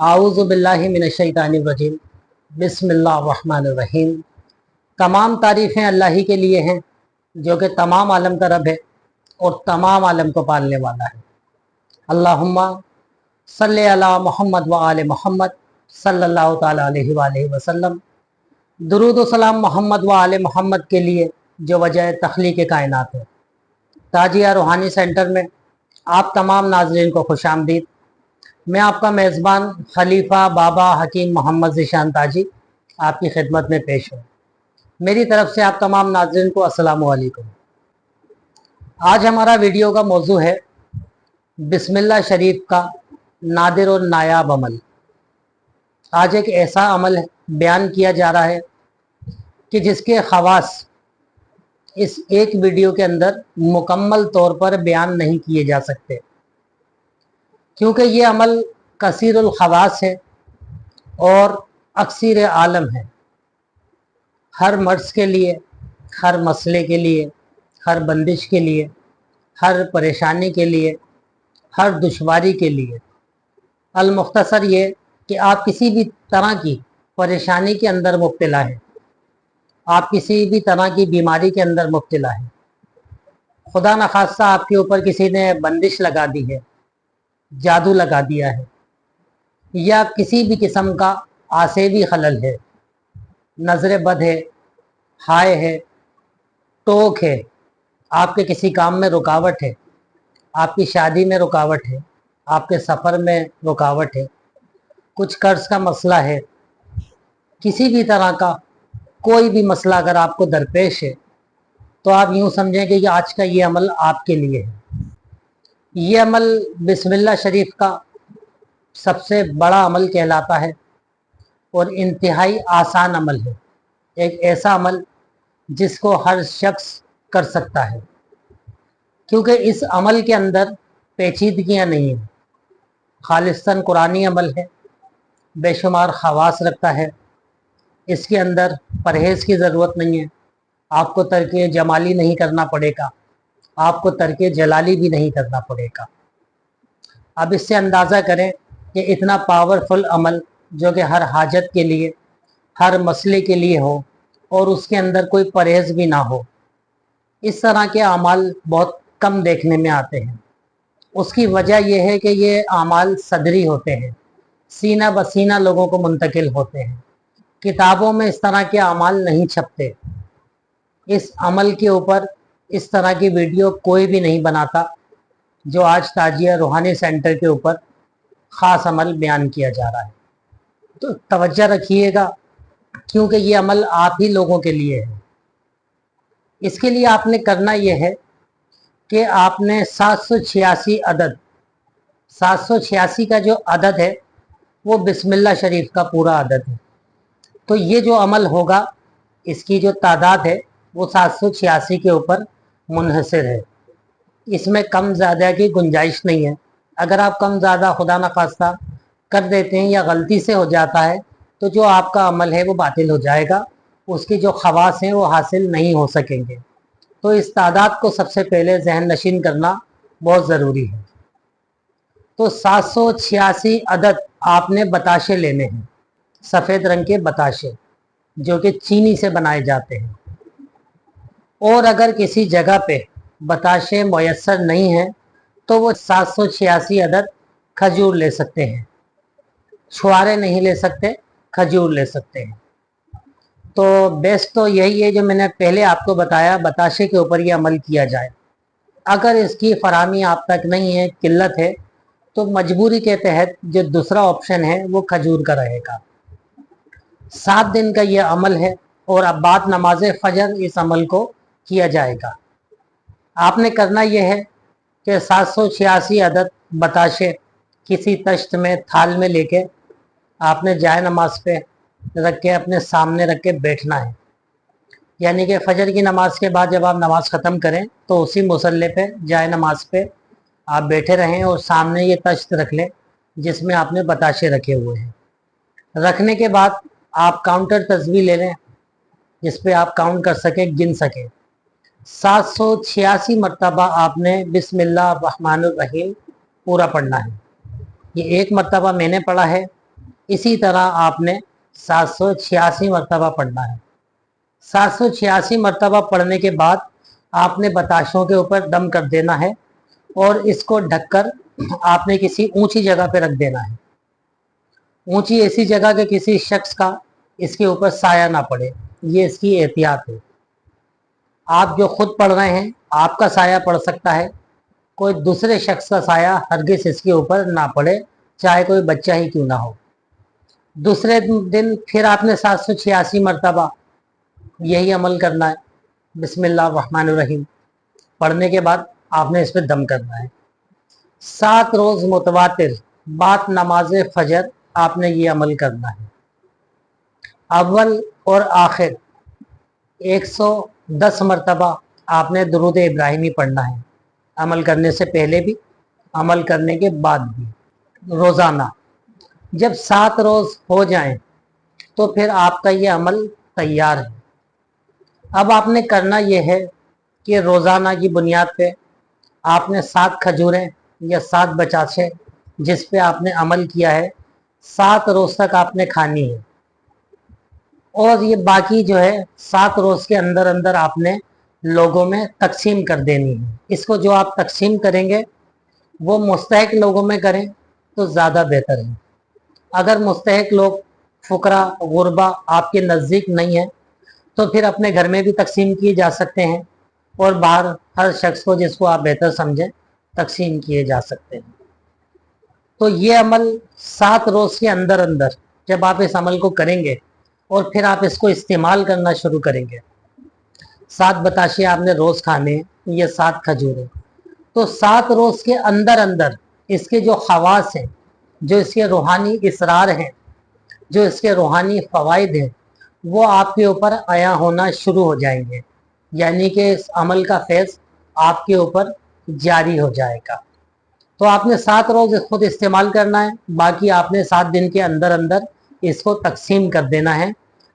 आऊज़ु बिल्लाहि मिनश्शैतानिर रजीम। बिस्मिल्लाहिर्रहमानिर्रहीम। तमाम तारीफ़ें अल्लाह ही के लिए हैं जो कि तमाम आलम का रब है और तमाम आलम को पालने वाला है। अल्लाहुम्मा सल्ले अला मुहम्मद व आले मुहम्मद सल्लल्लाहु ताला अलैहि व आलिहि वसल्लम। दुरूद व सलाम मोहम्मद व आले मोहम्मद के लिए जो वजह तख्लीक़ कायनात है। ताजिया रूहानी सेंटर में आप तमाम नाज़रीन को खुशामदीद। मैं आपका मेज़बान खलीफा बाबा हकीम मोहम्मद ज़ीशान ताजी आपकी खिदमत में पेश हूँ। मेरी तरफ से आप तमाम नाज़रीन को अस्सलामु अलैकुम। आज हमारा वीडियो का मौजू है बिस्मिल्लाह शरीफ का नादिर और नायाब अमल। आज एक ऐसा अमल बयान किया जा रहा है कि जिसके खवास इस एक वीडियो के अंदर मुकम्मल तौर पर बयान नहीं किए जा सकते, क्योंकि ये अमल कसीरुल खवास है और अक्सर आलम है। हर मर्ज़ के लिए, हर मसले के लिए, हर बंदिश के लिए, हर परेशानी के लिए, हर दुश्वारी के लिए। अल मुख्तसर ये कि आप किसी भी तरह की परेशानी के अंदर मुब्तला हैं, आप किसी भी तरह की बीमारी के अंदर मुब्तला हैं, खुदा न खास्ता आपके ऊपर किसी ने बंदिश लगा दी है, जादू लगा दिया है, या किसी भी किस्म का आसेबी खलल है, नज़र बद है, हाय है, टोक है, आपके किसी काम में रुकावट है, आपकी शादी में रुकावट है, आपके सफ़र में रुकावट है, कुछ कर्ज का मसला है, किसी भी तरह का कोई भी मसला अगर आपको दरपेश है तो आप यूँ समझें कि आज का ये अमल आपके लिए है। ये अमल बिस्मिल्लाह शरीफ का सबसे बड़ा अमल कहलाता है और इंतहाई आसान अमल है। एक ऐसा अमल जिसको हर शख्स कर सकता है, क्योंकि इस अमल के अंदर पेचीदगियाँ नहीं हैं। खालिस्तन कुरानी अमल है, बेशुमार खवास रखता है। इसके अंदर परहेज़ की ज़रूरत नहीं है, आपको तर्के जमाली नहीं करना पड़ेगा, आपको तर्के जलाली भी नहीं करना पड़ेगा। अब इससे अंदाज़ा करें कि इतना पावरफुल अमल जो कि हर हाजत के लिए, हर मसले के लिए हो और उसके अंदर कोई परहेज़ भी ना हो। इस तरह के अमाल बहुत कम देखने में आते हैं। उसकी वजह यह है कि ये अमाल सदरी होते हैं, सीना बसीना लोगों को मुंतकिल होते हैं। किताबों में इस तरह के अमाल नहीं छपते। इस अमल के ऊपर इस तरह की वीडियो कोई भी नहीं बनाता जो आज ताजिया रूहानी सेंटर के ऊपर ख़ास अमल बयान किया जा रहा है। तो तवज्जो रखिएगा, क्योंकि ये अमल आप ही लोगों के लिए है। इसके लिए आपने करना यह है कि आपने 786 अदद, 786 का जो अदद है वो बिस्मिल्लाह शरीफ का पूरा अदद है। तो ये जो अमल होगा इसकी जो तादाद है वो 786 के ऊपर मुनहसर है। इसमें कम ज़्यादा की गुंजाइश नहीं है। अगर आप कम ज़्यादा खुदा न खास्ता कर देते हैं या गलती से हो जाता है तो जो आपका अमल है वो बातिल हो जाएगा, उसकी जो खवास हैं वो हासिल नहीं हो सकेंगे। तो इस तादाद को सबसे पहले जहन नशीन करना बहुत ज़रूरी है। तो 786 अदद आपने बताशे लेने हैं, सफ़ेद रंग के बताशे जो कि चीनी से बनाए जाते हैं। और अगर किसी जगह पे बताशे मुयस्सर नहीं हैं तो वो 786 अदद खजूर ले सकते हैं। छुआरे नहीं ले सकते, खजूर ले सकते हैं। तो बेस्ट तो यही है जो मैंने पहले आपको बताया, बताशे के ऊपर ये अमल किया जाए। अगर इसकी फरामी आप तक नहीं है, किल्लत है, तो मजबूरी के तहत जो दूसरा ऑप्शन है वो खजूर का रहेगा। 7 दिन का ये अमल है और अब बाद नमाज फजर इस अमल को किया जाएगा। आपने करना यह है कि 786 अदद बताशे किसी तश्त में, थाल में लेके आपने जाए नमाज पे रख के अपने सामने रख के बैठना है। यानी कि फजर की नमाज के बाद जब आप नमाज ख़त्म करें तो उसी मुसल्ले पे, जाए नमाज पे आप बैठे रहें और सामने ये तश्त रख लें जिसमें आपने बताशे रखे हुए हैं। रखने के बाद आप काउंटर तस्बीह ले लें जिस पे आप काउंट कर सकें, गिन सकें। 786 मरतबा आपने बिस्मिल्लाहिर्रहमानिर्रहीम पूरा पढ़ना है। ये एक मरतबा मैंने पढ़ा है इसी तरह आपने 786 मरतबा पढ़ना है। 786 मरतबा पढ़ने के बाद आपने बताशों के ऊपर दम कर देना है और इसको ढककर आपने किसी ऊंची जगह पे रख देना है। ऊंची ऐसी जगह के किसी शख्स का इसके ऊपर साया ना पड़े, ये इसकी एहतियात है। आप जो खुद पढ़ रहे हैं आपका साया पड़ सकता है, कोई दूसरे शख्स का साया हरगिज़ इसके ऊपर ना पड़े, चाहे कोई बच्चा ही क्यों ना हो। दूसरे दिन फिर आपने 786 मरतबा यही अमल करना है। बिस्मिल्लाहिर्रहमानिर्रहीम पढ़ने के बाद आपने इस पर दम करना है। 7 रोज़ मुतवातिर बाद नमाज फजर आपने ये अमल करना है। अव्वल और आखिर 110 मरतबा आपने दुरूद इब्राहिमी पढ़ना है, अमल करने से पहले भी, अमल करने के बाद भी, रोज़ाना। जब 7 रोज़ हो जाएं तो फिर आपका ये अमल तैयार है। अब आपने करना यह है कि रोज़ाना की बुनियाद पे आपने 7 खजूरें या 7 बचाशे जिस पे आपने अमल किया है 7 रोज़ तक आपने खानी है। और ये बाकी जो है 7 रोज़ के अंदर अंदर आपने लोगों में तकसीम कर देनी है। इसको जो आप तकसीम करेंगे वो मुस्तहिक लोगों में करें तो ज़्यादा बेहतर है। अगर मुस्तहिक लोग फुकरा गुरबा आपके नज़दीक नहीं है तो फिर अपने घर में भी तकसीम किए जा सकते हैं और बाहर हर शख्स को जिसको आप बेहतर समझें तकसीम किए जा सकते हैं। तो ये अमल 7 रोज़ के अंदर अंदर जब आप इस अमल को करेंगे और फिर आप इसको इस्तेमाल करना शुरू करेंगे, 7 बताशे आपने रोज़ खाने, ये 7 खजूरें, तो 7 रोज़ के अंदर अंदर इसके जो खवास हैं, जो इसके रूहानी इसरार हैं, जो इसके रूहानी फ़वाइद हैं, वो आपके ऊपर आया होना शुरू हो जाएंगे। यानी कि इस अमल का फैज़ आपके ऊपर जारी हो जाएगा। तो आपने 7 रोज़ खुद इस्तेमाल करना है, बाकी आपने 7 दिन के अंदर अंदर इसको तकसीम कर देना है।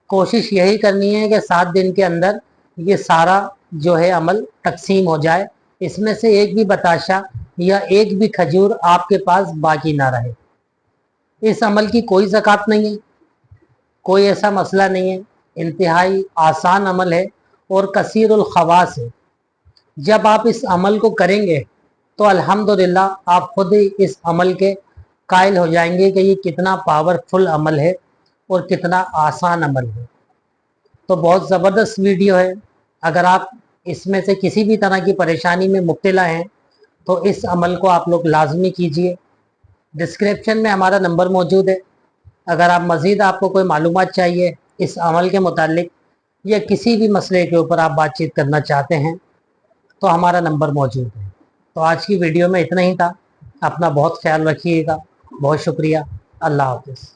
कोशिश यही करनी है कि 7 दिन के अंदर ये सारा जो है अमल तकसीम हो जाए, इसमें से एक भी बताशा या एक भी खजूर आपके पास बाकी ना रहे। इस अमल की कोई ज़कात नहीं है, कोई ऐसा मसला नहीं है, इंतहाई आसान अमल है और कसीरुल खवास है। जब आप इस अमल को करेंगे तो अल्हम्दुलिल्लाह आप खुद ही इस अमल के कायल हो जाएंगे कि ये कितना पावरफुल अमल है और कितना आसान अमल है। तो बहुत ज़बरदस्त वीडियो है। अगर आप इसमें से किसी भी तरह की परेशानी में मुब्तला हैं तो इस अमल को आप लोग लाजमी कीजिए। डिस्क्रिप्शन में हमारा नंबर मौजूद है। अगर आप मज़ीद आपको कोई मालूमात चाहिए इस अमल के मुतालिक या किसी भी मसले के ऊपर आप बातचीत करना चाहते हैं तो हमारा नंबर मौजूद है। तो आज की वीडियो में इतना ही था। अपना बहुत ख्याल रखिएगा। बहुत शुक्रिया। अल्लाह हाफ़िज़।